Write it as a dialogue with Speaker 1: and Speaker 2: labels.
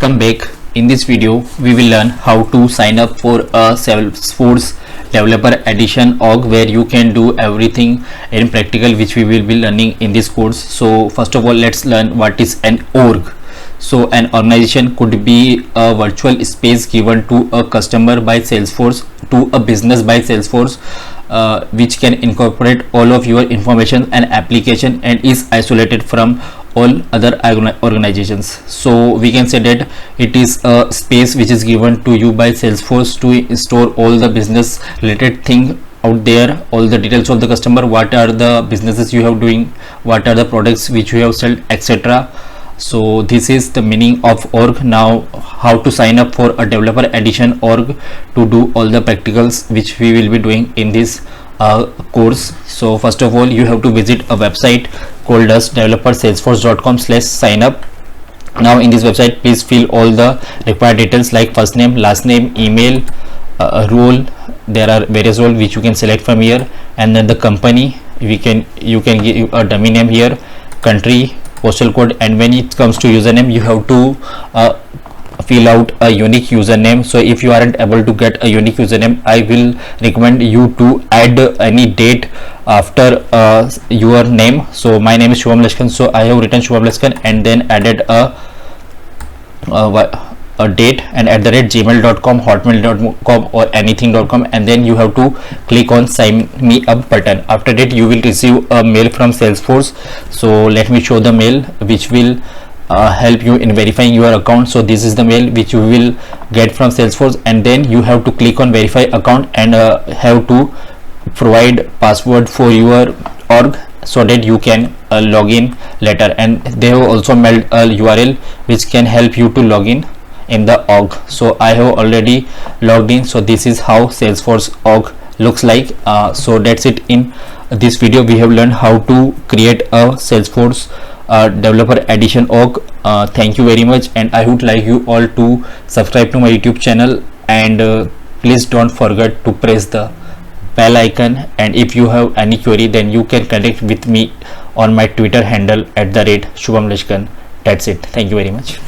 Speaker 1: Welcome back. In this video we will learn how to sign up for a Salesforce developer edition org where you can do everything in practical which we will be learning in this course. So first of all, let's learn what is an org. So an organization could be a virtual space given to a customer by Salesforce, to a business by Salesforce, which can incorporate all of your information and application and is isolated from all other organizations. So we can say that it is a space which is given to you by Salesforce to store all the business related thing out there, all the details of the customer, what are the businesses you have doing, what are the products which you have sold, etc. So this is the meaning of org. Now how to sign up for a developer edition org to do all the practicals which we will be doing in this course. So first of all, you have to visit a website called as developersalesforce.com/sign up. Now in this website, please fill all the required details like first name, last name, email, role. There are various roles which you can select from here, and then the company you can give a dummy name here, country, postal code, and when it comes to username, you have to fill out a unique username. So if you aren't able to get a unique username, I will recommend you to add any date after your name. So my name is Shubham Lashkan, so I have written Shubham Lashkan and then added a date and @gmail.com, hotmail.com or anything.com, and then you have to click on sign me up button. After that you will receive a mail from Salesforce. So let me show the mail which will help you in verifying your account. So this is the mail which you will get from Salesforce, and then you have to click on verify account and have to provide password for your org so that you can log in later. And they have also mailed a URL which can help you to log in the org. So I have already logged in. So this is how Salesforce org looks like. So that's it. In this video we have learned how to create a Salesforce developer edition org. Thank you very much, and I would like you all to subscribe to my YouTube channel, and please don't forget to press the bell icon. And if you have any query, then you can connect with me on my Twitter handle @Shubham Lashkan. That's it. Thank you very much.